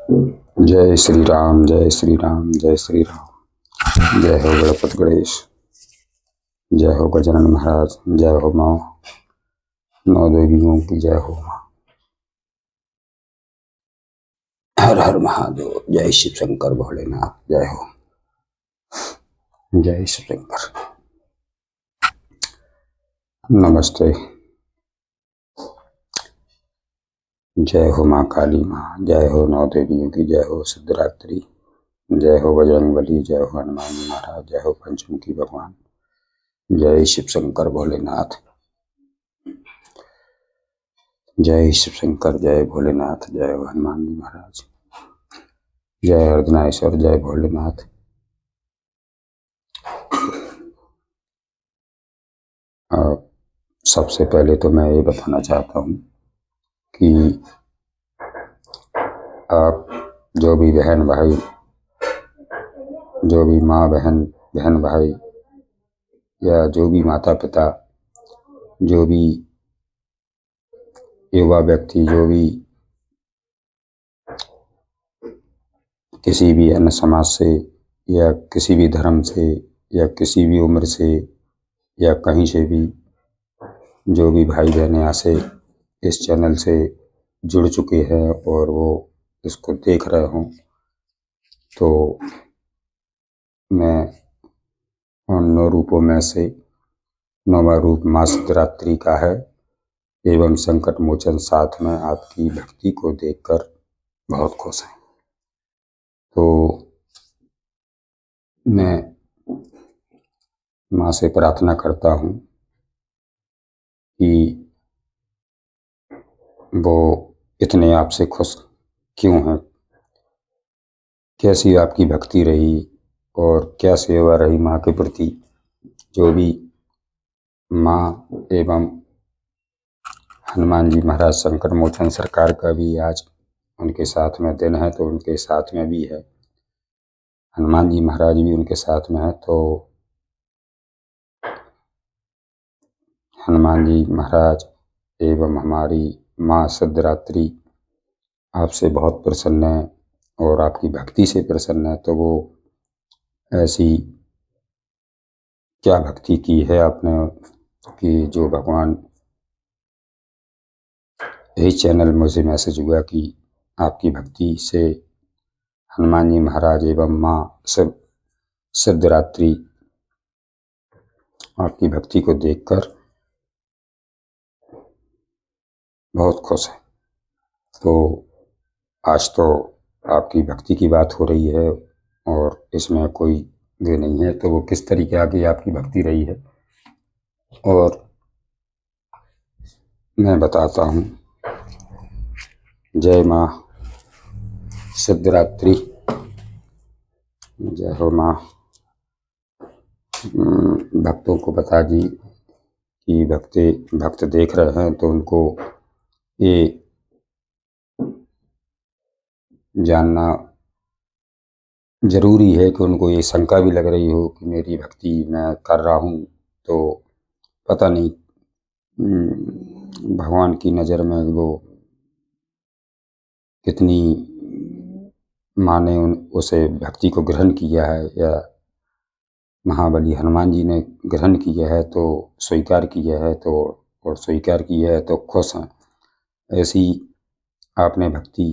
जय श्री राम, जय श्री राम, जय श्री राम। जय हो गणपति गणेश, जय हो गजानन महाराज, जय हो माँ नौ देवियों की जय हो माँ। हर हर महादेव, जय शिव शंकर भोलेनाथ, जय हो, जय शिव शंकर। नमस्ते। जय हो माँ काली माँ, जय हो नौ देवियों की जय हो, सिद्धरात्रि, जय हो बजरंगबली, जय हो हनुमान जी महाराज, जय हो पंचमुखी भगवान, जय शिव शंकर भोलेनाथ, जय शिव शंकर, जय भोलेनाथ, जय हो हनुमान जी महाराज, जय अर्धनारीश्वर, जय भोलेनाथ। सबसे पहले तो मैं ये बताना चाहता हूँ कि आप जो भी बहन भाई, जो भी माँ बहन भाई, या जो भी माता पिता, जो भी युवा व्यक्ति, जो भी किसी भी अन्य समाज से या किसी भी धर्म से या किसी भी उम्र से या कहीं से भी जो भी भाई बहन यहाँ से इस चैनल से जुड़ चुके हैं और वो इसको देख रहे हों, तो मैं उन 9 रूपों में से 9वां रूप माँ सिद्धरात्रि का है एवं संकट मोचन साथ में आपकी भक्ति को देखकर बहुत खुश हैं। तो मैं माँ से प्रार्थना करता हूँ कि वो इतने आपसे खुश क्यों हैं, कैसी आपकी भक्ति रही और क्या सेवा रही माँ के प्रति। जो भी माँ एवं हनुमान जी महाराज संकट मोचन सरकार का भी आज उनके साथ में दिन है, तो उनके साथ में भी है, हनुमान जी महाराज भी उनके साथ में है। तो हनुमान जी महाराज एवं हमारी माँ सिद्धरात्रि आपसे बहुत प्रसन्न है और आपकी भक्ति से प्रसन्न है। तो वो ऐसी क्या भक्ति की है आपने कि जो भगवान, यही चैनल मुझे मैसेज हुआ कि आपकी भक्ति से हनुमान जी महाराज एवं माँ सिद्धरात्रि आपकी भक्ति को देखकर बहुत खुश है। तो आज तो आपकी भक्ति की बात हो रही है और इसमें कोई ये नहीं है तो वो किस तरीके की आपकी भक्ति रही है और मैं बताता हूँ। जय माँ सिद्धरात्रि, जय हो माँ। भक्तों को बता दी कि भक्त देख रहे हैं तो उनको ये जानना जरूरी है कि उनको ये शंका भी लग रही हो कि मेरी भक्ति मैं कर रहा हूँ तो पता नहीं भगवान की नज़र में वो कितनी माँ ने उसे भक्ति को ग्रहण किया है या महाबली हनुमान जी ने ग्रहण किया है, तो स्वीकार किया है, तो और स्वीकार किया है तो खुश हैं। ऐसी आपने भक्ति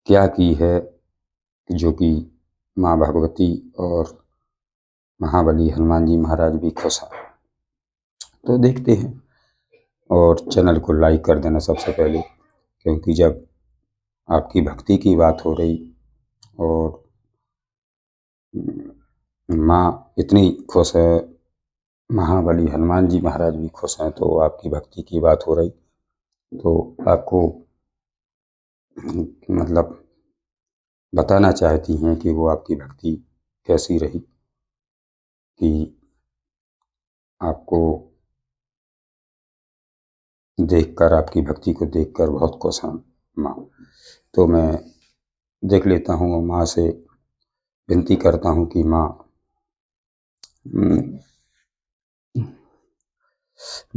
क्या की है जो कि माँ भगवती और महाबली हनुमान जी महाराज भी खुश हैं। तो देखते हैं और चैनल को लाइक कर देना सबसे पहले, क्योंकि जब आपकी भक्ति की बात हो रही और माँ इतनी खुश है, महाबली हनुमान जी महाराज भी खुश हैं, तो आपकी भक्ति की बात हो रही तो आपको मतलब बताना चाहती हैं कि वो आपकी भक्ति कैसी रही, कि आपको देखकर, आपकी भक्ति को देखकर बहुत खुश हैं माँ। तो मैं देख लेता हूँ, माँ से विनती करता हूँ कि माँ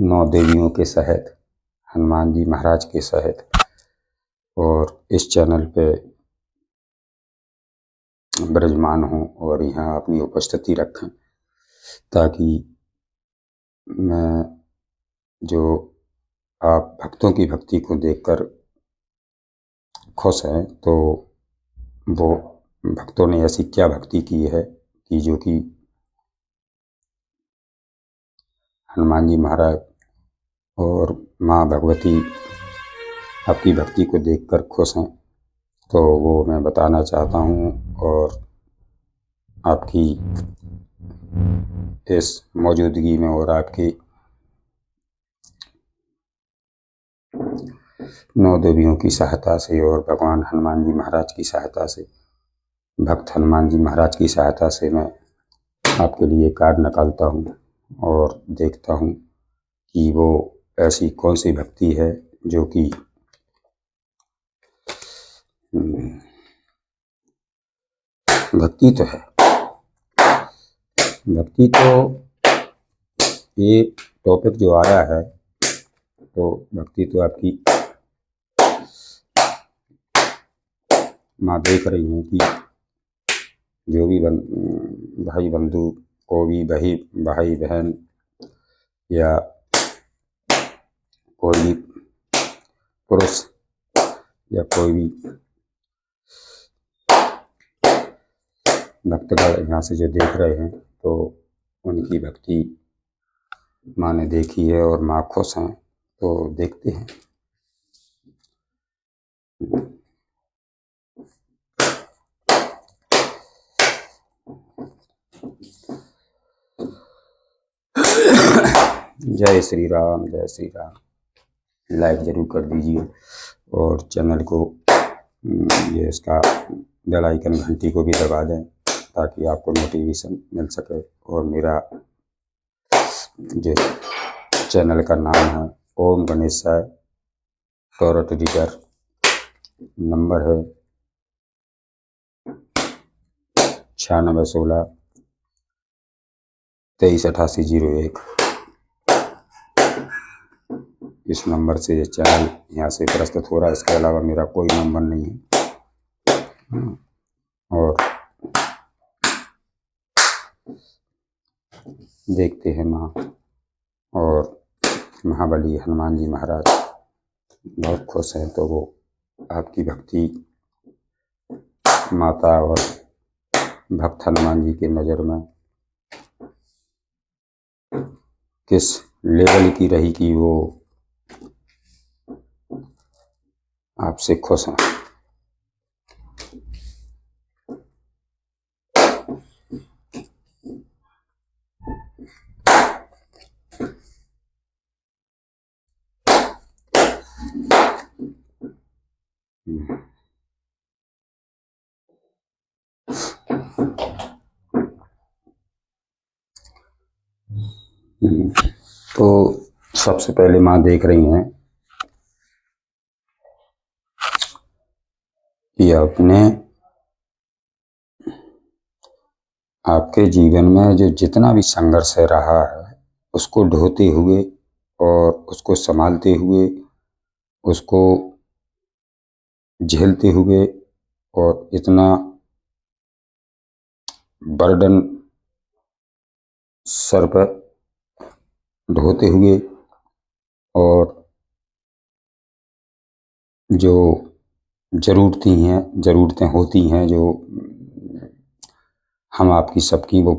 9 देवियों के सहित, हनुमान जी महाराज के सहित और इस चैनल पे विराजमान हों और यहाँ अपनी उपस्थिति रखें, ताकि मैं जो आप भक्तों की भक्ति को देखकर खुश हैं, तो वो भक्तों ने ऐसी क्या भक्ति की है कि जो कि हनुमान जी महाराज और माँ भगवती आपकी भक्ति को देखकर खुश हैं, तो वो मैं बताना चाहता हूँ। और आपकी इस मौजूदगी में और आपकी 9 देवियों की सहायता से और भगवान हनुमान जी महाराज की सहायता से, भक्त हनुमान जी महाराज की सहायता से मैं आपके लिए कार्ड निकालता हूँ और देखता हूँ कि वो ऐसी कौन सी भक्ति है जो कि भक्ति तो है, भक्ति तो ये टॉपिक जो आया है, तो भक्ति तो आपकी माँ देख रही हैं कि जो भी भाई बंधु को भी भाई बहन या कोई भी पुरुष या कोई भी भक्तगण यहाँ से जो देख रहे हैं, तो उनकी भक्ति माँ ने देखी है और माँ खुश हैं, तो देखते हैं। जय श्री राम, जय श्री राम। लाइक जरूर कर दीजिए और चैनल को ये इसका बेल आइकन घंटी को भी दबा दें, ताकि आपको नोटिफिकेशन मिल सके। और मेरा जो चैनल का नाम है ओम गणेशाय टॉरट रीडर, नंबर है 9616 238801। इस नंबर से ये चैनल यहाँ से प्रस्तुत हो रहा है। इसके अलावा मेरा कोई नंबर नहीं है। और देखते हैं माँ और महाबली हनुमान जी महाराज बहुत खुश हैं, तो वो आपकी भक्ति माता और भक्त हनुमान जी की नज़र में किस लेवल की रही कि वो आपसे खुश हैं। तो सबसे पहले माँ देख रही हैं कि आपके जीवन में जो जितना भी संघर्ष रहा है, उसको ढोते हुए और उसको संभालते हुए, उसको झेलते हुए और इतना बर्डन सर पर ढोते हुए, और जो ज़रूरतें होती हैं जो हम आपकी सबकी वो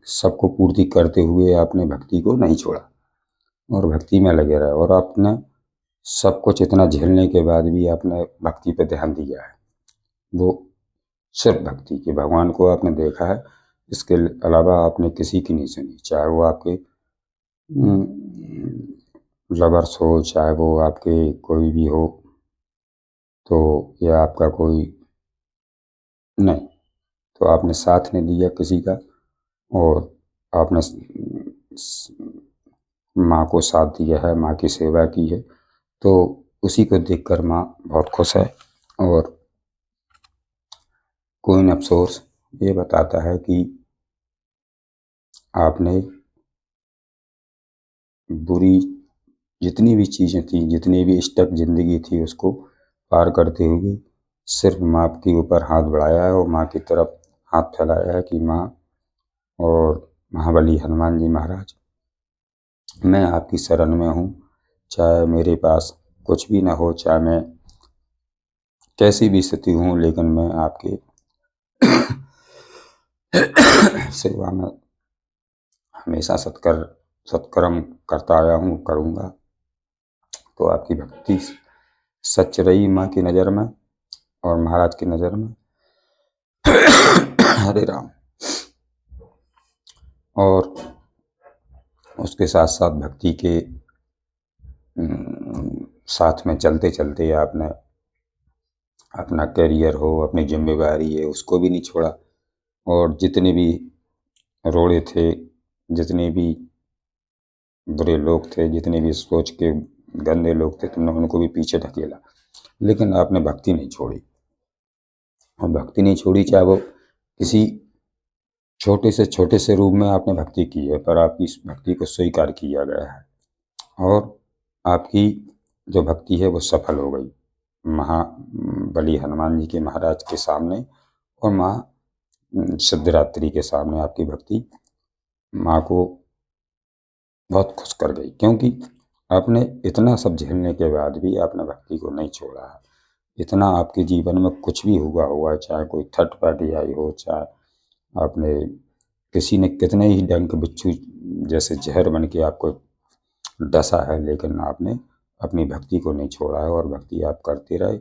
सबको पूर्ति करते हुए आपने भक्ति को नहीं छोड़ा और भक्ति में लगे रहे। और आपने सब कुछ इतना झेलने के बाद भी आपने भक्ति पे ध्यान दिया है। वो सिर्फ भक्ति के भगवान को आपने देखा है, इसके अलावा आपने किसी की नहीं सुनी। चाहे वो आपके लवर्स हो, चाहे वो आपके कोई भी हो, तो या आपका कोई नहीं, तो आपने साथ नहीं दिया किसी का और आपने माँ को साथ दिया है, माँ की सेवा की है। तो उसी को देखकर माँ बहुत खुश है। और कोई अफसोस ये बताता है कि आपने बुरी जितनी भी चीज़ें थी, जितनी भी स्टेप जिंदगी थी, उसको पार करते हुए सिर्फ माँ के ऊपर हाथ बढ़ाया है और माँ की तरफ हाथ फैलाया है कि माँ और महाबली हनुमान जी महाराज, मैं आपकी शरण में हूँ। चाहे मेरे पास कुछ भी ना हो, चाहे मैं कैसी भी स्थिति हूँ, लेकिन मैं आपके सेवा में हमेशा सत्कर्म करता आया हूँ, करूँगा। तो आपकी भक्ति सच रही माँ की नज़र में और महाराज की नज़र में। हरे राम। और उसके साथ साथ भक्ति के साथ में चलते चलते आपने अपना करियर हो, अपनी जिम्मेवारी है, उसको भी नहीं छोड़ा। और जितने भी रोड़े थे, जितने भी बुरे लोग थे, जितने भी सोच के गंदे लोग थे, तुमने उनको भी पीछे ढकेला, लेकिन आपने भक्ति नहीं छोड़ी। और भक्ति नहीं छोड़ी, चाहे वो किसी छोटे से रूप में आपने भक्ति की है, पर आपकी इस भक्ति को स्वीकार किया गया है और आपकी जो भक्ति है वो सफल हो गई महाबली हनुमान जी के महाराज के सामने और माँ सिद्धिदात्री के सामने। आपकी भक्ति माँ को बहुत खुश कर गई, क्योंकि आपने इतना सब झेलने के बाद भी आपने भक्ति को नहीं छोड़ा है। इतना आपके जीवन में कुछ भी हुआ, चाहे कोई थर्ड पार्टी आई हो, चाहे आपने किसी ने कितने ही डंक बिच्छू जैसे जहर बन के आपको डसा है, लेकिन आपने अपनी भक्ति को नहीं छोड़ा है और भक्ति आप करते रहे।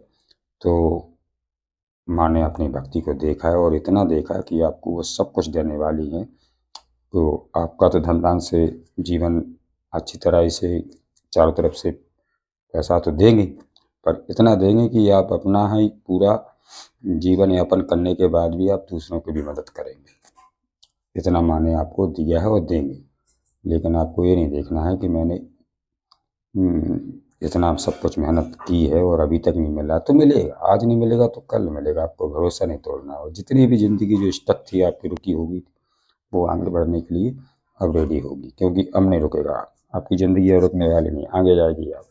तो माँ ने अपनी भक्ति को देखा है और इतना देखा कि आपको वो सब कुछ देने वाली है। तो आपका तो धन से जीवन अच्छी तरह से चारों तरफ से पैसा तो देंगे, पर इतना देंगे कि आप अपना ही पूरा जीवन यापन करने के बाद भी आप दूसरों की भी मदद करेंगे। इतना माँ ने आपको दिया है और देंगे, लेकिन आपको ये नहीं देखना है कि मैंने इतना सब कुछ मेहनत की है और अभी तक नहीं मिला। तो मिलेगा, आज नहीं मिलेगा तो कल मिलेगा। आपको भरोसा नहीं तोड़ना। और जितनी भी ज़िंदगी जो स्टक थी आपकी, रुकी होगी, वो आगे बढ़ने के लिए अब रेडी होगी, क्योंकि अब नहीं रुकेगा। आपकी ज़िंदगी अब रुकने वाली नहीं, आगे जाएगी आप,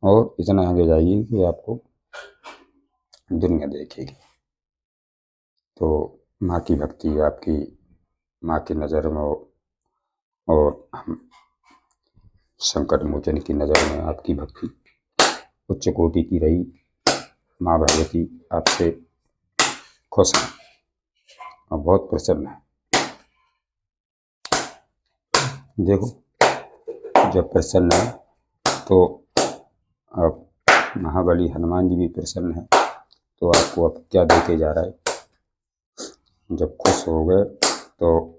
और इतना आगे जाएगी कि आपको दुनिया देखेगी। तो माँ की भक्ति आपकी माँ की नज़र में और संकट मोचन की नज़र में आपकी भक्ति उच्च कोटि की रही। माँ भगवती आपसे खुश हैं और बहुत प्रसन्न है। देखो, जब प्रसन्न है तो अब महाबली हनुमान जी भी प्रसन्न है। तो आपको अब क्या दे के जा रहा है। जब खुश हो गए तो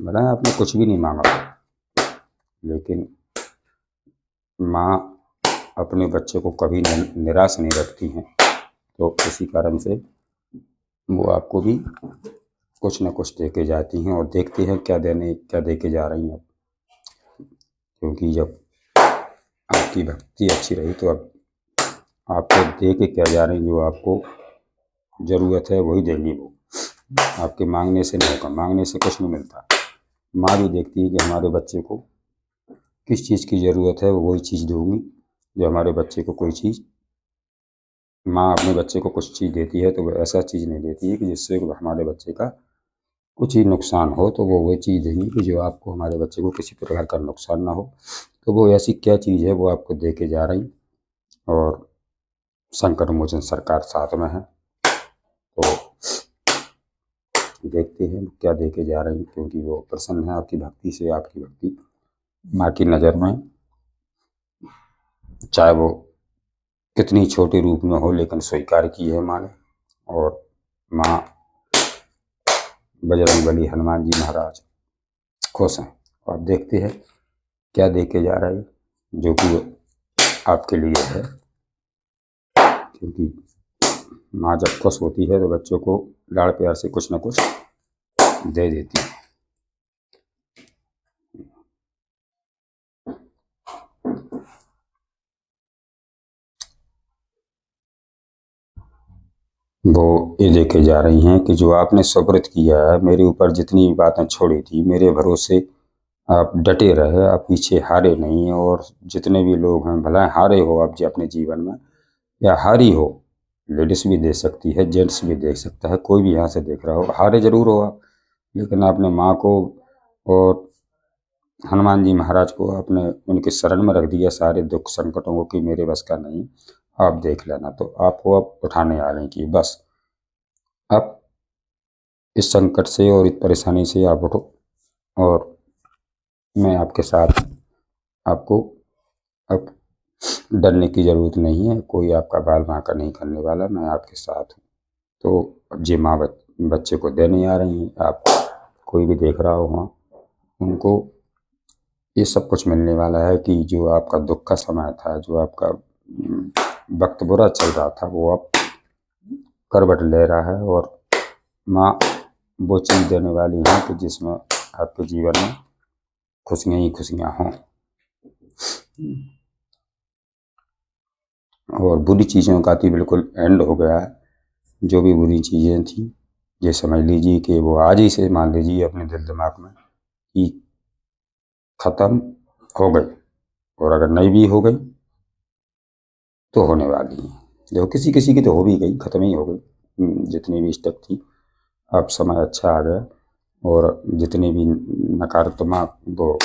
भला आपने कुछ भी नहीं मांगा, लेकिन माँ अपने बच्चे को कभी निराश नहीं रखती हैं। तो इसी कारण से वो आपको भी कुछ न कुछ दे के जाती हैं और देखते हैं क्या दे के जा रही हैं। क्योंकि जब आपकी भक्ति अच्छी रही तो अब आपको दे के क्या जा रही हैं, जो आपको ज़रूरत है वही देंगी वो। आपके मांगने से नहीं होगा, मांगने से कुछ नहीं मिलता। माँ भी देखती है कि हमारे बच्चे को किस चीज़ की ज़रूरत है, वो वही चीज़ दूँगी। जो हमारे बच्चे को कोई चीज़, माँ अपने बच्चे को कुछ चीज़ देती है तो वो ऐसा चीज़ नहीं देती है कि जिससे हमारे बच्चे का कुछ ही नुकसान हो। तो वो वही चीज़ देंगी कि जो आपको, हमारे बच्चे को किसी प्रकार का नुकसान ना हो। तो वो ऐसी क्या चीज़ है वो आपको दे के जा रही। और संकट मोचन सरकार साथ में है, तो देखते हैं क्या दे के जा रही हैं। क्योंकि वो प्रसन्न है आपकी भक्ति से। आपकी भक्ति माँ की नज़र में, चाहे वो कितनी छोटे रूप में हो, लेकिन स्वीकार की है माँ ने। और माँ बजरंगबली हनुमान जी महाराज खुश हैं। और देखते हैं क्या दे के जा रहा है, जो कि आपके लिए है। क्योंकि माँ जब खुश होती है तो बच्चों को लाड़ प्यार से कुछ न कुछ दे देती है। वो ये लेके जा रही हैं कि जो आपने सुकृत किया है, मेरे ऊपर जितनी बातें छोड़ी थी, मेरे भरोसे आप डटे रहे, आप पीछे हारे नहीं। और जितने भी लोग हैं, भला हारे हो आप जी अपने जीवन में या हारी हो, लेडीज भी देख सकती है, जेंट्स भी देख सकता है, कोई भी यहाँ से देख रहा हो, हारे जरूर हो आप, लेकिन आपने माँ को और हनुमान जी महाराज को अपने उनके शरण में रख दिया सारे दुख संकटों को कि मेरे बस का नहीं, आप देख लेना। तो आपको अब उठाने आ रहे हैं कि बस अब इस संकट से और इस परेशानी से आप उठो, और मैं आपके साथ हूँ। आपको अब डरने की ज़रूरत नहीं है, कोई आपका बाल बांका नहीं करने वाला, मैं आपके साथ हूँ। तो अब ये माँ बच्चे को देने आ रही हैं, आप कोई भी देख रहा हो वहाँ, उनको ये सब कुछ मिलने वाला है कि जो आपका दुख का समय था, जो आपका वक्त बुरा चल रहा था, वो अब करवट ले रहा है। और माँ वो चीज़ देने वाली है कि जिसमें आपके जीवन में खुशियाँ ही खुशियाँ हों। और बुरी चीज़ों का तो बिल्कुल एंड हो गया है। जो भी बुरी चीज़ें थी, ये समझ लीजिए कि वो आज ही से मान लीजिए अपने दिल दिमाग में कि ख़त्म हो गई। और अगर नहीं भी हो गई तो होने वाली है। देखो किसी किसी की तो हो भी गई, ख़त्म ही हो गई जितनी भी स्टेप थी। अब समय अच्छा आ गया, और जितने भी नकारात्मक वो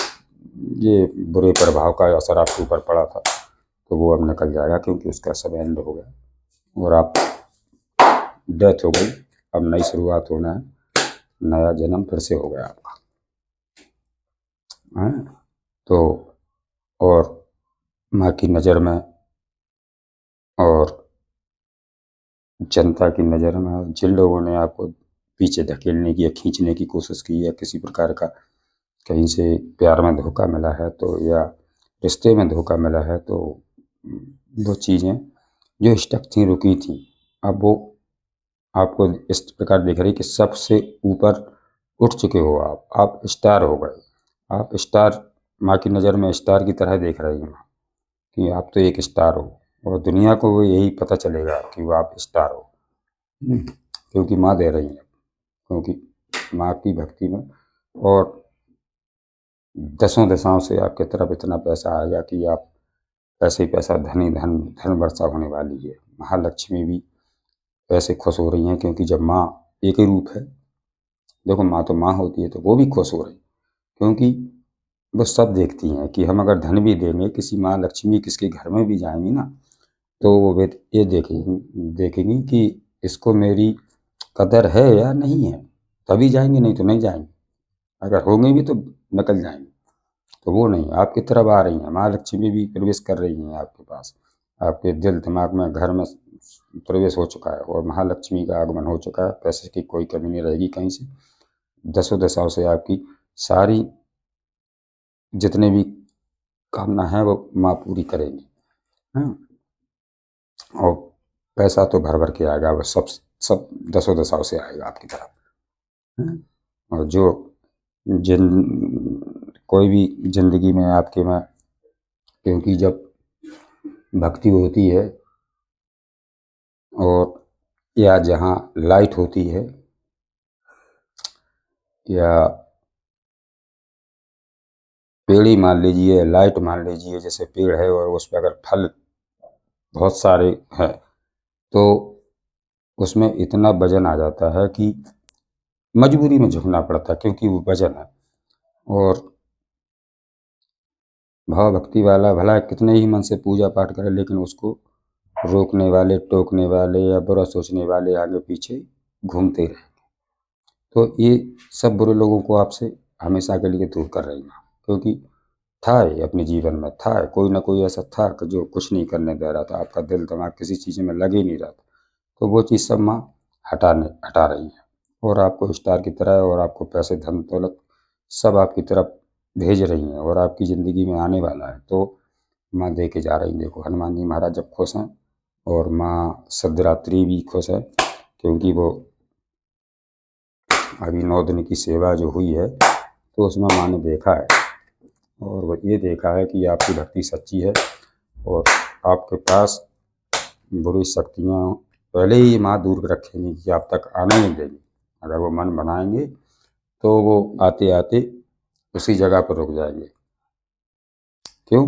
ये बुरे प्रभाव का असर आपके ऊपर पड़ा था, तो वो अब निकल जाएगा, क्योंकि उसका समय एंड हो गया और आप डेथ हो गई। अब नई शुरुआत होना है, नया जन्म फिर से हो गया आपका, हैं? तो और माँ की नज़र में और जनता की नज़र में जिन लोगों ने आपको पीछे धकेलने की या खींचने की कोशिश की, या किसी प्रकार का कहीं से प्यार में धोखा मिला है तो, या रिश्ते में धोखा मिला है तो, वो चीज़ें जो स्टक थी, रुकी थी, अब वो आपको इस प्रकार दिख रही कि सबसे ऊपर उठ चुके हो आप स्टार हो गए। आप स्टार, माँ की नज़र में स्टार की तरह देख रही हैं माँ, कि आप तो एक स्टार हो, और दुनिया को वो यही पता चलेगा कि वो आप स्टार हो। क्योंकि माँ दे रही है, क्योंकि माँ की भक्ति में और दसों दिशाओं से आपके तरफ इतना पैसा आएगा कि आप पैसे ही पैसा, धन ही धन, धन वर्षा होने वाली है। महालक्ष्मी भी ऐसे खुश हो रही हैं, क्योंकि जब माँ एक ही रूप है, देखो माँ तो माँ होती है, तो वो भी खुश हो रही, क्योंकि वो सब देखती हैं कि हम अगर धन भी देंगे, किसी माँ लक्ष्मी किसके घर में भी जाएंगी ना, तो वो वे ये देखेंगी देखेंगी कि इसको मेरी कदर है या नहीं है, तभी जाएंगे, नहीं तो नहीं जाएंगे। अगर होंगे भी तो निकल जाएंगे। तो वो नहीं, आपकी तरफ आ रही हैं, माँ लक्ष्मी भी प्रवेश कर रही हैं आपके पास, आपके दिल दिमाग में, घर में प्रवेश हो चुका है, और महालक्ष्मी का आगमन हो चुका है। पैसे की कोई कमी नहीं रहेगी कहीं से। दसों दिशाओं से आपकी सारी जितने भी कामना है वो माँ पूरी करेंगी, हैं? और पैसा तो भर भर के आएगा, वो सब सब दसों दिशाओं से आएगा आपकी तरफ, हैं? और जो जिन कोई भी जिंदगी में आपके में, क्योंकि जब भक्ति होती है और या जहाँ लाइट होती है, या पेड़ ही मान लीजिए, लाइट मान लीजिए, जैसे पेड़ है और उस पर अगर फल बहुत सारे हैं, तो उसमें इतना वजन आ जाता है कि मजबूरी में झुकना पड़ता है, क्योंकि वो वजन है। और भाव भक्ति वाला भला कितने ही मन से पूजा पाठ करे, लेकिन उसको रोकने वाले, टोकने वाले या बुरा सोचने वाले आगे पीछे घूमते रहे। तो ये सब बुरे लोगों को आपसे हमेशा के लिए दूर कर रही है, क्योंकि था ये अपने जीवन में, था कोई ना कोई ऐसा था कि जो कुछ नहीं करने दे रहा था, आपका दिल दिमाग किसी चीज़ में लग ही नहीं रहा था। तो वो चीज़ सब माँ हटा रही है, और आपको स्टार की तरह, और आपको पैसे धन दौलत सब आपकी तरफ भेज रही हैं, और आपकी ज़िंदगी में आने वाला है। तो माँ दे के जा रही हैं। देखो हनुमान जी महाराज जब खुश हैं, और माँ सिद्धरात्रि भी खुश है, क्योंकि वो अभी 9 दिन की सेवा जो हुई है, तो उसमें माँ ने देखा है, और वो ये देखा है कि आपकी भक्ति सच्ची है, और आपके पास बुरी शक्तियाँ पहले ही माँ दूर रखेंगी कि आप तक आने नहीं देंगी। अगर वो मन बनाएंगे तो वो आते आते उसी जगह पर रुक जाएंगे। क्यों?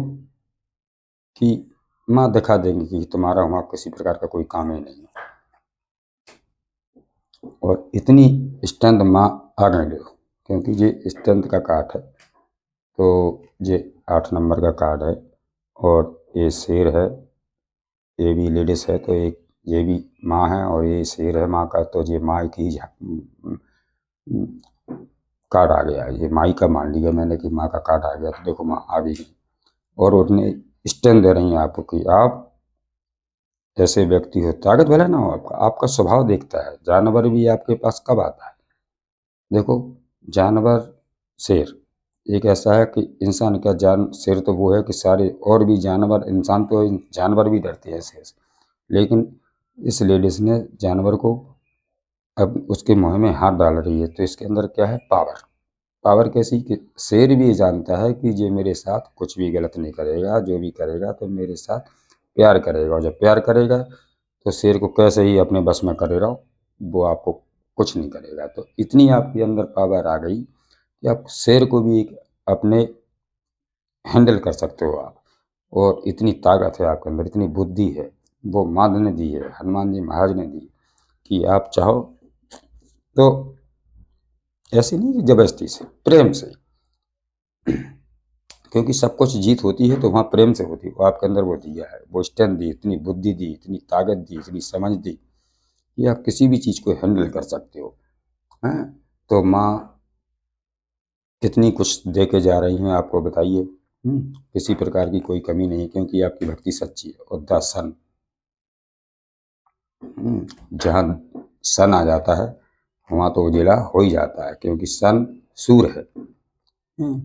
कि माँ दिखा देंगी कि तुम्हारा वहाँ किसी प्रकार का कोई काम ही नहीं है। और इतनी स्ट्रेंथ माँ आ गए देखो, क्योंकि ये स्ट्रेंथ का कार्ड है। तो ये 8 नंबर का कार्ड है और ये शेर है, ये भी लेडीज है, तो एक ये भी माँ है और ये शेर है माँ का, तो ये माँ की कार्ड आ गया। ये माई का मान लिया मैंने कि माँ का कार्ड आ गया, तो देखो माँ आ भी गई और उन्हें स्ट्रेंथ दे रही है आपको कि आप ऐसे व्यक्ति हो, ताकत भले ना हो आपका, आपका स्वभाव देखता है। जानवर भी आपके पास कब आता है? देखो, जानवर, शेर एक ऐसा है कि इंसान का शेर तो वो है कि सारे और भी जानवर, इंसान तो जानवर भी डरते हैं शेर से, लेकिन इस लेडीज ने जानवर को अब उसके मुंह में हाथ डाल रही है। तो इसके अंदर क्या है? पावर। पावर कैसी कि शेर भी जानता है कि ये मेरे साथ कुछ भी गलत नहीं करेगा, जो भी करेगा तो मेरे साथ प्यार करेगा, और जब प्यार करेगा तो शेर को कैसे ही अपने बस में करे रहो, वो आपको कुछ नहीं करेगा। तो इतनी आपके अंदर पावर आ गई कि आप शेर को भी एक अपने हैंडल कर सकते हो आप। और इतनी ताकत है आपके अंदर, इतनी बुद्धि है, वो माँ ने दी है, हनुमान जी महाराज ने दी, कि आप चाहो तो ऐसे नहीं कि जबरदस्ती से, प्रेम से, क्योंकि सब कुछ जीत होती है तो वहाँ प्रेम से होती है। वो आपके अंदर वो दिया है, वो स्ट्रेंथ दी, इतनी बुद्धि दी, इतनी ताकत दी, इतनी समझ दी कि आप किसी भी चीज़ को हैंडल कर सकते हो। हैं? तो माँ कितनी कुछ दे के जा रही हैं आपको, बताइए। किसी प्रकार की कोई कमी नहीं है, क्योंकि आपकी भक्ति सच्ची है। और द सन, जहाँ सन आ जाता है वहाँ तो उजेला हो ही जाता है, क्योंकि सन सूर्य है। हम्म,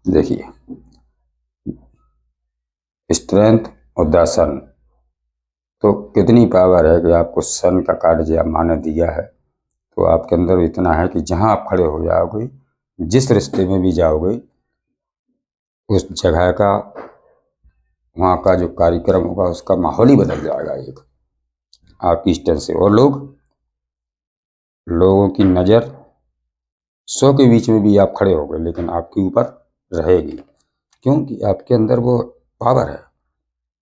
देखिए, स्ट्रेंथ और द सन, तो कितनी पावर है कि आपको सन का कार्ड जो माँ ने दिया है, तो आपके अंदर इतना है कि जहाँ आप खड़े हो जाओगे, जिस रिश्ते में भी जाओगे, उस जगह का, वहाँ का जो कार्यक्रम होगा उसका माहौल ही बदल जाएगा एक आपकी स्ट्रेंथ से। और लोगों की नज़र 100 के बीच में भी आप खड़े हो गए, लेकिन आपके ऊपर रहेगी, क्योंकि आपके अंदर वो पावर है।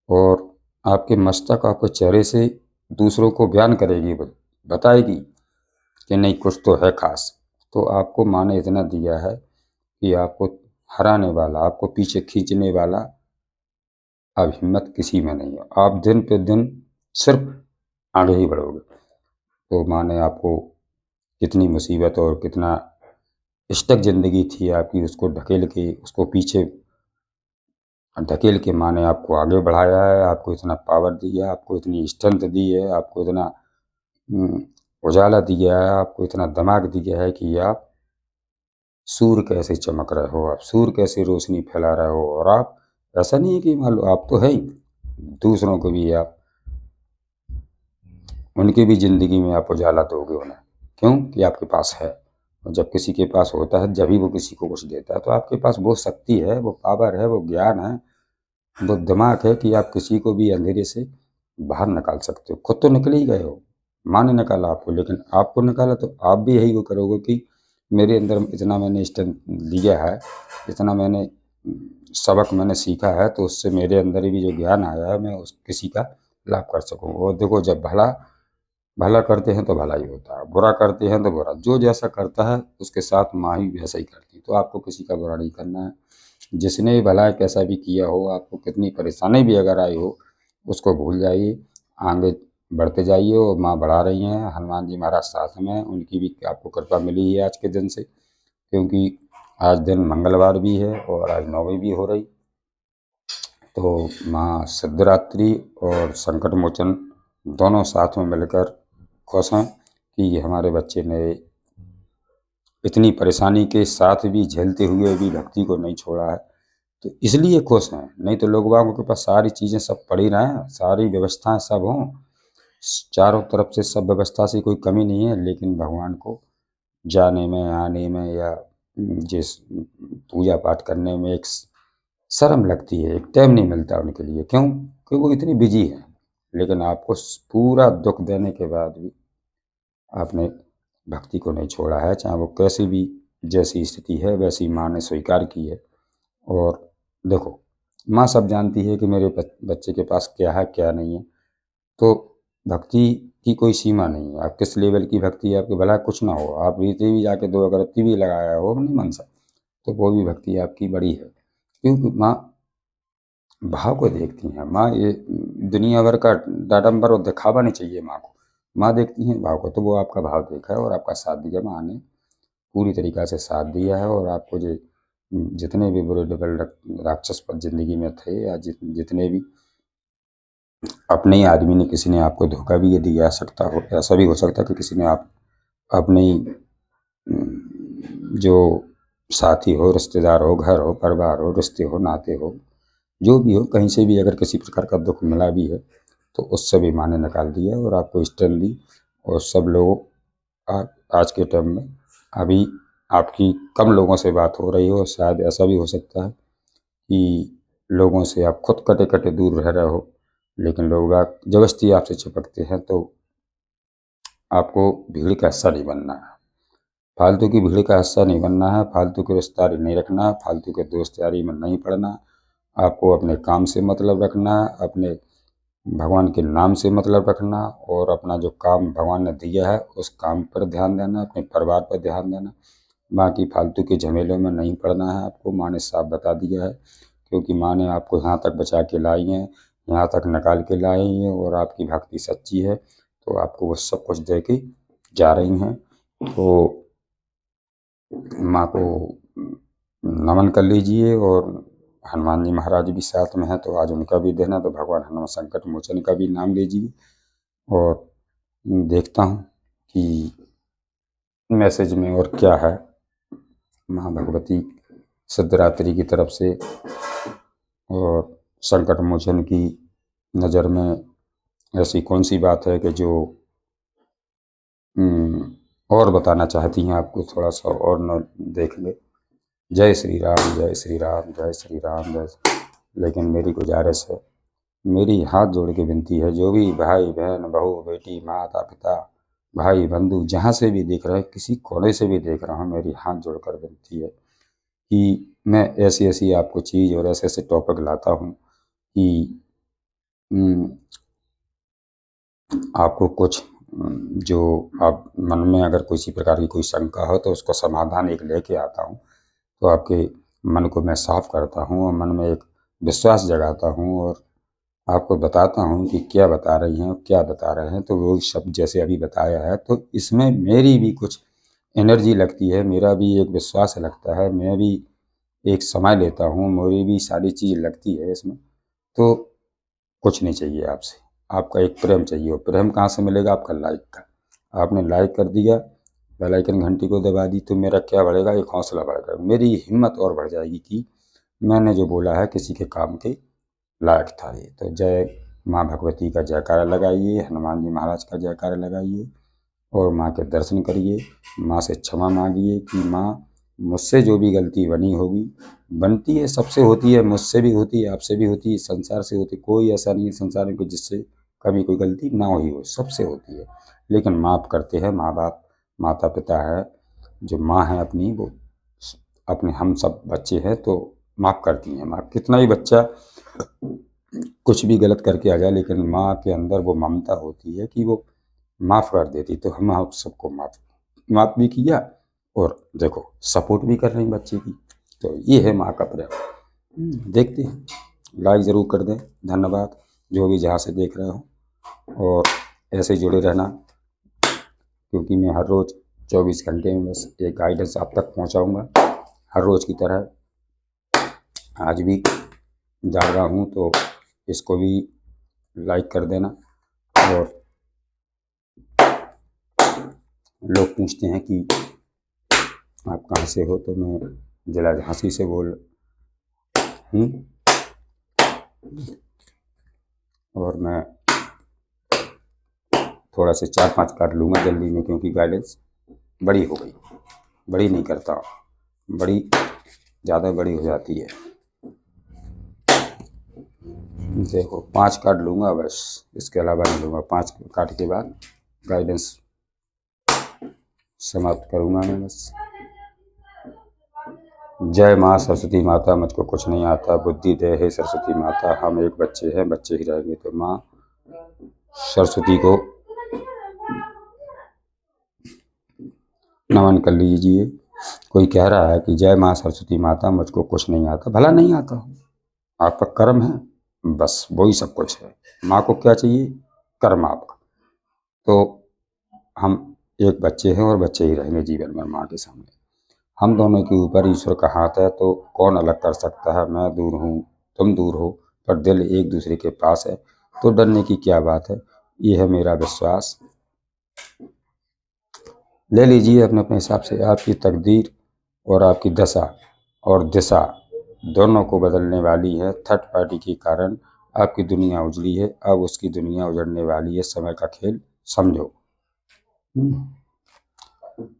और आपके मस्तक, आपके चेहरे से दूसरों को बयान करेगी, बताएगी कि नहीं कुछ तो है खास। तो आपको माँ ने इतना दिया है कि आपको हराने वाला, आपको पीछे खींचने वाला अब हिम्मत किसी में नहीं है। आप दिन पे दिन सिर्फ आगे ही बढ़ोगे। तो माँ ने आपको कितनी मुसीबत और कितना स्टक जिंदगी थी आपकी, उसको ढकेल के, उसको पीछे ढकेल के माँ ने आपको आगे बढ़ाया है, आपको इतना पावर दिया है, आपको इतनी स्ट्रेंथ दी है, आपको इतना हम्म, उजाला दिया है, आपको इतना दिमाग दिया है कि आप सूर्य कैसे चमक रहे हो, आप सूर्य कैसे रोशनी फैला रहे हो। और आप, ऐसा नहीं है कि मान लो आप तो है ही, दूसरों को भी आप, उनकी भी ज़िंदगी में आप उजाला दोगे उन्हें। क्यों? कि आपके पास है। और जब किसी के पास होता है, जब ही वो किसी को कुछ देता है। तो आपके पास वो शक्ति है, वो पावर है, वो ज्ञान है, वो दिमाग है कि आप किसी को भी अंधेरे से बाहर निकाल सकते हो। खुद तो निकल ही गए हो, माँ ने निकाला आपको, लेकिन आपको निकाला तो आप भी यही वो करोगे कि मेरे अंदर इतना मैंने स्ट्रेंथ लिया है, इतना मैंने सबक मैंने सीखा है, तो उससे मेरे अंदर भी जो ज्ञान आया है, मैं उस किसी का लाभ कर सकूँ। और देखो, जब भला भला करते हैं तो भला ही होता है, बुरा करते हैं तो बुरा। जो जैसा करता है उसके साथ माँ ही वैसा ही करती है। तो आपको किसी का बुरा नहीं करना है। जिसने भी भला कैसा भी किया हो, आपको कितनी परेशानी भी अगर आई हो, उसको भूल जाइए, आगे बढ़ते जाइए। और माँ बढ़ा रही हैं, हनुमान जी महाराज साथ में हैं, उनकी भी आपको कृपा मिली है आज के दिन से, क्योंकि आज दिन मंगलवार भी है और आज नौमी भी हो रही। तो माँ सिद्धरात्रि और संकट मोचन दोनों साथ में मिलकर खुश हैं कि हमारे बच्चे ने इतनी परेशानी के साथ भी, झेलते हुए भी भक्ति को नहीं छोड़ा है। तो इसलिए खुश हैं। नहीं तो लोग बागों के पास सारी चीज़ें सब पड़ी रहें, सारी व्यवस्थाएं सब हों, चारों तरफ से सब व्यवस्था से कोई कमी नहीं है, लेकिन भगवान को जाने में, आने में, या जिस पूजा पाठ करने में एक शर्म लगती है, एक टाइम नहीं मिलता उनके लिए। क्यों? क्योंकि वो इतनी बिजी है। लेकिन आपको पूरा दुख देने के बाद भी आपने भक्ति को नहीं छोड़ा है, चाहे वो कैसी भी जैसी स्थिति है वैसी माँ ने स्वीकार की है। और देखो, माँ सब जानती है कि मेरे बच्चे के पास क्या है क्या नहीं है, तो भक्ति की कोई सीमा नहीं है। आप किस लेवल की भक्ति है, आपके भला कुछ ना हो, आप रीति भी जाके 2 अगरबत्ती भी लगाया हो अपनी मनसा, तो वो भी भक्ति आपकी बड़ी है, क्योंकि माँ भाव को देखती हैं। माँ ये दुनिया भर का डाडंबर और दिखावा नहीं चाहिए माँ को, माँ देखती हैं भाव को। तो वो आपका भाव देखा है और आपका साथ दिया, माँ ने पूरी तरीक़ा से साथ दिया है। और आपको जो जितने भी बुरे डबल राक्षस पद ज़िंदगी में थे, या जितने भी अपने ही आदमी ने, किसी ने आपको धोखा भी दिया सकता हो, ऐसा भी हो सकता है कि किसी ने आप अपने जो साथी हो, रिश्तेदार हो, घर हो, परिवार हो, रिश्ते हो, नाते हो, जो भी हो, कहीं से भी अगर किसी प्रकार का दुख मिला भी है तो उससे भी माँ ने निकाल दिया और आपको स्टैंड दी। और सब लोग आज के टाइम में अभी आपकी कम लोगों से बात हो रही हो, शायद ऐसा भी हो सकता है कि लोगों से आप खुद कटे कटे दूर रह रहे हो, लेकिन लोग जबरदस्ती आपसे चिपकते हैं। तो आपको भीड़ का हिस्सा नहीं बनना है, फालतू की भीड़ का हिस्सा नहीं बनना है, फालतू की रिश्तेदारी नहीं रखना है, फालतू के दोस्त यारी में नहीं पड़ना। आपको अपने काम से मतलब रखना है, अपने भगवान के नाम से मतलब रखना, और अपना जो काम भगवान ने दिया है उस काम पर ध्यान देना, अपने परिवार पर ध्यान देना। बाकी फालतू के झमेलों में नहीं पड़ना है आपको, माँ ने साफ बता दिया है। क्योंकि माँ ने आपको यहाँ तक बचा के लाई हैं, यहाँ तक निकाल के लाई हैं, और आपकी भक्ति सच्ची है तो आपको वो सब कुछ दे के जा रही हैं। तो माँ को नमन कर लीजिए। और हनुमान जी महाराज भी साथ में हैं, तो आज उनका भी देना, तो भगवान हनुमान संकट मोचन का भी नाम लीजिए। और देखता हूँ कि मैसेज में और क्या है। माँ भगवती सिद्धरात्रि की तरफ से और संकट मोचन की नज़र में ऐसी कौन सी बात है कि जो और बताना चाहती हैं आपको, थोड़ा सा और न देख ले। जय श्री राम, जय श्री राम, जय श्री राम, लेकिन मेरी गुजारिश है, मेरी हाथ जोड़ के विनती है, जो भी भाई बहन बहू बेटी माता पिता भाई बंधु जहाँ से भी देख रहे हैं, किसी कोने से भी देख रहा हूँ, मेरी हाथ जोड़कर विनती है कि मैं ऐसी ऐसी आपको चीज़ और ऐसे ऐसे टॉपिक लाता हूँ कि आपको कुछ जो आप मन में अगर किसी प्रकार की कोई शंका हो तो उसका समाधान एक लेके आता हूँ। तो आपके मन को मैं साफ करता हूँ और मन में एक विश्वास जगाता हूँ, और आपको बताता हूँ कि क्या बता रही हैं और क्या बता रहे हैं। तो वो शब्द जैसे अभी बताया है, तो इसमें मेरी भी कुछ एनर्जी लगती है, मेरा भी एक विश्वास लगता है, मैं भी एक समय लेता हूँ, मेरी भी सारी चीज़ लगती है इसमें। तो कुछ नहीं चाहिए आपसे, आपका एक प्रेम चाहिए। और प्रेम कहाँ से मिलेगा? आपका लाइक का। आपने लाइक कर दिया, बेल आइकन घंटी को दबा दी, तो मेरा क्या बढ़ेगा? एक हौसला बढ़ेगा, मेरी हिम्मत और बढ़ जाएगी कि मैंने जो बोला है किसी के काम के लायक था ये। तो जय माँ भगवती का जयकारा लगाइए, हनुमान जी महाराज का जयकारा लगाइए, और माँ के दर्शन करिए। माँ से क्षमा मांगिए कि माँ, मुझसे जो भी गलती बनी होगी, बनती है, सबसे होती है, मुझसे भी होती है, आपसे भी होती है, संसार से होती है। कोई ऐसा नहीं है संसार में कि जिससे कभी कोई गलती ना हुई हो, सबसे होती है। लेकिन माफ़ करते हैं माँ बाप, माता पिता है, जो माँ है अपनी, वो अपने हम सब बच्चे हैं तो माफ़ करती हैं माँ। कितना ही बच्चा कुछ भी गलत करके आ जाए, लेकिन माँ के अंदर वो ममता होती है कि वो माफ़ कर देती। तो हम आप सबको माफ़ भी किया, और देखो सपोर्ट भी कर रही बच्चे की। तो ये है माँ का प्रेम। देखते हैं, लाइक ज़रूर कर दें। धन्यवाद जो भी जहाँ से देख रहे हो, और ऐसे जुड़े रहना, क्योंकि मैं हर रोज़ 24 घंटे में बस एक गाइडेंस आप तक पहुँचाऊँगा, हर रोज़ की तरह आज भी जा रहा हूँ। तो इसको भी लाइक कर देना। और लोग पूछते हैं कि आप कहाँ से हो, तो मैं जिला झांसी से बोल हूँ, और मैं थोड़ा से 4-5 काट लूँगा जल्दी में, क्योंकि गाइडेंस बड़ी हो गई, बड़ी नहीं करता, बड़ी ज़्यादा बड़ी हो जाती है। देखो 5 काट लूँगा बस, इसके अलावा नहीं लूँगा। 5 काट के बाद गाइडेंस समाप्त करूँगा मैं बस। जय माँ सरस्वती माता, मुझको कुछ नहीं आता, बुद्धि दे हे सरस्वती माता, हम एक बच्चे हैं, बच्चे ही रहेंगे। तो माँ सरस्वती को नमन कर लीजिए। कोई कह रहा है कि जय माँ सरस्वती माता, मुझको कुछ नहीं आता, भला नहीं आता, आपका कर्म है, बस वही सब कुछ है। माँ को क्या चाहिए? कर्म आपका। तो हम एक बच्चे हैं और बच्चे ही रहेंगे जीवन में माँ के सामने। हम दोनों के ऊपर ईश्वर का हाथ है, तो कौन अलग कर सकता है? मैं दूर हूँ, तुम दूर हो, पर दिल एक दूसरे के पास है, तो डरने की क्या बात है? ये है मेरा विश्वास। ले लीजिए अपने अपने हिसाब से। आपकी तकदीर और आपकी दशा और दिशा दोनों को बदलने वाली है। थर्ड पार्टी के कारण आपकी दुनिया उजड़ी है, अब उसकी दुनिया उजड़ने वाली है। समय का खेल समझो।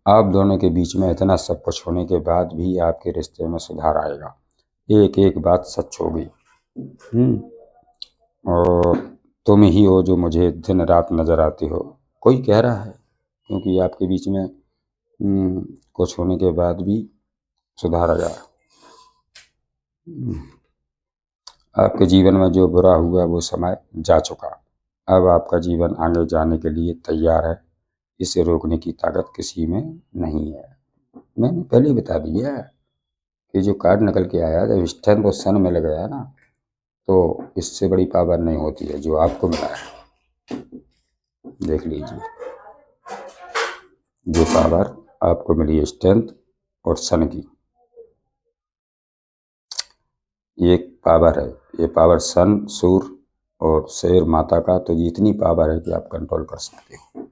आप दोनों के बीच में इतना सब कुछ होने के बाद भी आपके रिश्ते में सुधार आएगा। एक एक बात सच होगी। और तुम ही हो जो मुझे दिन रात नजर आती हो। कोई कह रहा है क्योंकि आपके बीच में कुछ होने के बाद भी सुधार आया। आपके जीवन में जो बुरा हुआ वो समय जा चुका, अब आपका जीवन आगे जाने के लिए तैयार है। इसे रोकने की ताकत किसी में नहीं है। मैंने पहले ही बता दिया कि जो कार्ड निकल के आया, जब स्ट्रेंथ और सन मिल गया ना, तो इससे बड़ी पावर नहीं होती है जो आपको मिला है। देख लीजिए, जो पावर आपको मिली है स्ट्रेंथ और सन की, ये पावर है। ये पावर सन, सूर्य और शेर माता का, तो ये इतनी पावर है कि आप कंट्रोल कर सकते हो।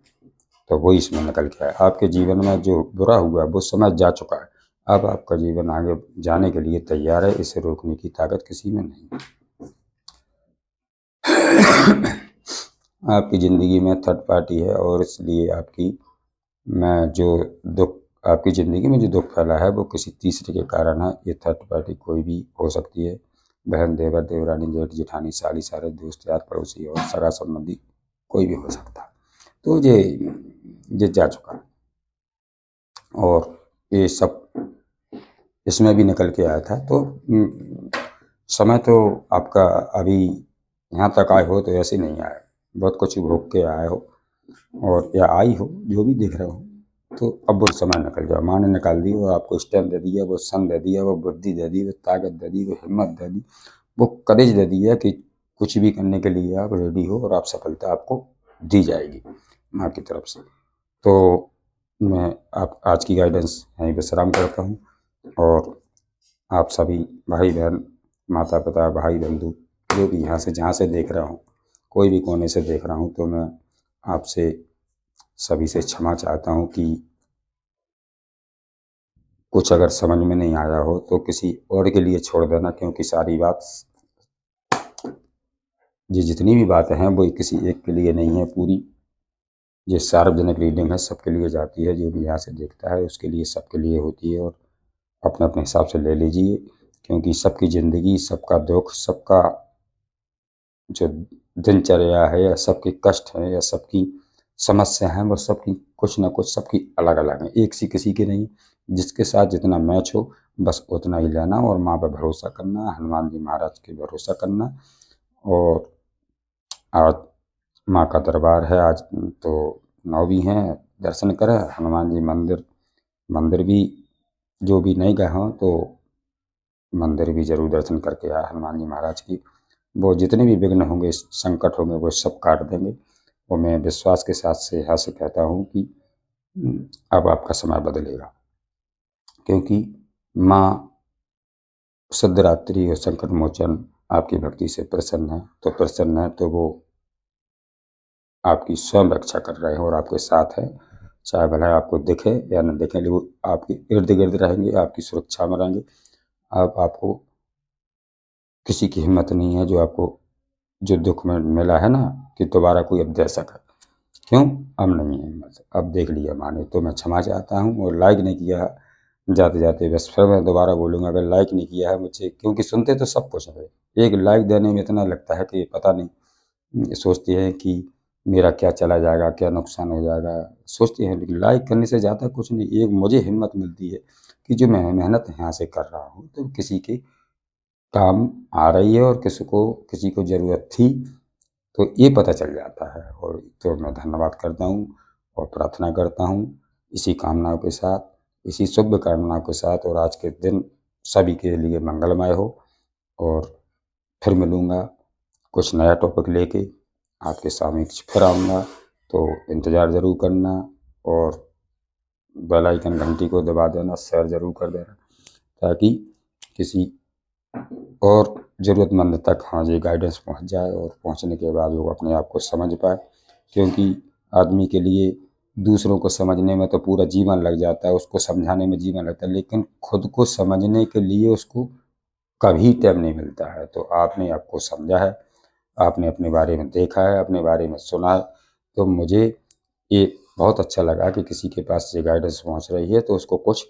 तो वो इसमें निकल के आया। आपके जीवन में जो बुरा हुआ वो समय जा चुका है, अब आपका जीवन आगे जाने के लिए तैयार है। इसे रोकने की ताकत किसी में नहीं। आपकी ज़िंदगी में थर्ड पार्टी है, और इसलिए आपकी ज़िंदगी में जो दुख फैला है वो किसी तीसरे के कारण है। ये थर्ड पार्टी कोई भी हो सकती है, बहन, देवर, देवरानी, जेठ, जेठानी, साली, सारे दोस्त, यार, पड़ोसी और सगा संबंधी, कोई भी हो सकता है। तो ये जा चुका, और ये सब इसमें भी निकल के आया था। तो समय तो आपका अभी यहाँ तक आए हो तो ऐसे नहीं आए, बहुत कुछ भोग के आए हो, और या आई हो, जो भी देख रहे हो। तो अब वो समय निकल जाओ। माँ ने निकाल दी, वो आपको स्ट्रेंथ दे दिया, वो सन दे दिया, वो बुद्धि दे दी, वो ताकत दे दी, वो हिम्मत दे दी, वो करेज दे दिया कि कुछ भी करने के लिए आप रेडी हो, और आप सफलता आपको दी जाएगी माँ की तरफ से। तो मैं आप आज की गाइडेंस यहीं विश्राम करता हूँ, और आप सभी भाई बहन, माता पिता, भाई बंधु, जो भी यहाँ से जहाँ से देख रहा हूँ, कोई भी कोने से देख रहा हूँ, तो मैं आपसे सभी से क्षमा चाहता हूँ कि कुछ अगर समझ में नहीं आया हो तो किसी और के लिए छोड़ देना, क्योंकि सारी बात, ये जितनी भी बातें हैं वो किसी एक के लिए नहीं है। पूरी ये सार्वजनिक रीडिंग है, सबके लिए जाती है। जो भी यहाँ से देखता है उसके लिए, सबके लिए होती है, और अपने अपने हिसाब से ले लीजिए, क्योंकि सबकी ज़िंदगी, सबका दुख, सबका जो दिनचर्या है, या सबके कष्ट हैं, या सबकी समस्या हैं, वो सबकी कुछ ना कुछ सबकी अलग अलग है, एक सी किसी की नहीं। जिसके साथ जितना मैच हो बस उतना ही लेना, और माँ पर भरोसा करना, हनुमान जी महाराज के भरोसा करना। और आज माँ का दरबार है, आज तो 9 भी हैं, दर्शन करें। हनुमान जी मंदिर मंदिर भी, जो भी नहीं गए हों तो मंदिर भी जरूर दर्शन करके आए हनुमान जी महाराज की। वो जितने भी विघ्न होंगे, संकट होंगे, वो सब काट देंगे। और मैं विश्वास के साथ से यहाँ से कहता हूँ कि अब आपका समय बदलेगा, क्योंकि माँ सिद्धरात्रि और संकट मोचन आपकी भक्ति से प्रसन्न है। तो प्रसन्न है तो वो आपकी स्वयं रक्षा कर रहे हैं और आपके साथ है। चाहे भला आपको दिखे या न दिखे, लेकिन वो आपके इर्द गिर्द रहेंगे, आपकी सुरक्षा में रहेंगे। आपको किसी की हिम्मत नहीं है जो आपको, जो दुख में मिला है ना, कि दोबारा कोई अब दे सके। क्यों? अब नहीं है हिम्मत, अब देख लिया माँ ने। तो मैं क्षमा चाहता हूँ, और लाइक नहीं किया जाते जाते, बस फिर मैं दोबारा बोलूँगा, अगर लाइक नहीं किया है मुझे, क्योंकि सुनते तो सब कुछ है, एक लाइक देने में इतना लगता है कि पता नहीं, सोचते हैं कि मेरा क्या चला जाएगा, क्या नुकसान हो जाएगा, सोचते हैं। लेकिन लाइक करने से ज़्यादा कुछ नहीं, एक मुझे हिम्मत मिलती है कि जो मैं मेहनत यहाँ से कर रहा हूँ तो किसी के काम आ रही है और किसी को ज़रूरत थी, तो ये पता चल जाता है। और तो मैं धन्यवाद करता हूँ और प्रार्थना करता हूँ इसी कामनाओं के साथ, इसी शुभ कामनाओं के साथ, और आज के दिन सभी के लिए मंगलमय हो। और फिर मिलूँगा कुछ नया टॉपिक लेके, आपके सामने फिर आऊँगा, तो इंतज़ार ज़रूर करना और बेल आइकन घंटी को दबा देना, शेयर ज़रूर कर देना, ताकि किसी और ज़रूरतमंद तक हाँ ये गाइडेंस पहुंच जाए, और पहुंचने के बाद वो अपने आप को समझ पाए। क्योंकि आदमी के लिए दूसरों को समझने में तो पूरा जीवन लग जाता है, उसको समझाने में जीवन लगता है, लेकिन खुद को समझने के लिए उसको कभी टाइम नहीं मिलता है। तो आपने आपको समझा है, आपने अपने बारे में देखा है, अपने बारे में सुना है, तो मुझे ये बहुत अच्छा लगा कि किसी के पास ये गाइडेंस पहुंच रही है, तो उसको कुछ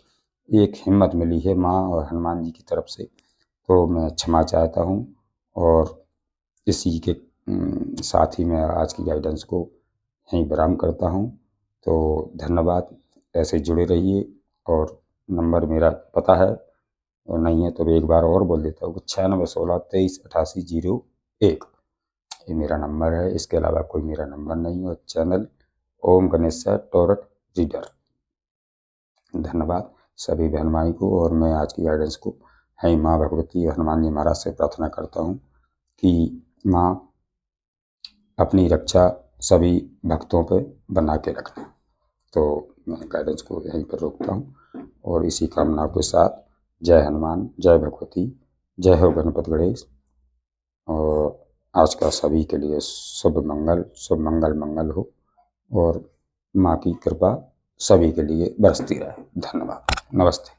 एक हिम्मत मिली है माँ और हनुमान जी की तरफ से। तो मैं क्षमा चाहता हूँ, और इसी के साथ ही मैं आज की गाइडेंस को यहीं विराम करता हूँ। तो धन्यवाद, ऐसे जुड़े रहिए। और नंबर मेरा पता है, और नहीं है तो एक बार और बोल देता हूँ, 9616238801 ये मेरा नंबर है। इसके अलावा कोई मेरा नंबर नहीं है। और चैनल ओम गणेश टोरट रीडर। धन्यवाद सभी बहन भाई को। और मैं आज की गाइडेंस को है माँ भगवती और हनुमान जी महाराज से प्रार्थना करता हूँ कि माँ अपनी रक्षा सभी भक्तों पे बना के रखना। तो मैं गाइडेंस को यहीं पर रोकता हूँ, और इसी कामना के साथ जय हनुमान, जय भगवती, जय हो गणपति गणेश। और आज का सभी के लिए शुभ मंगल हो, और माँ की कृपा सभी के लिए बरसती रहे। धन्यवाद, नमस्ते।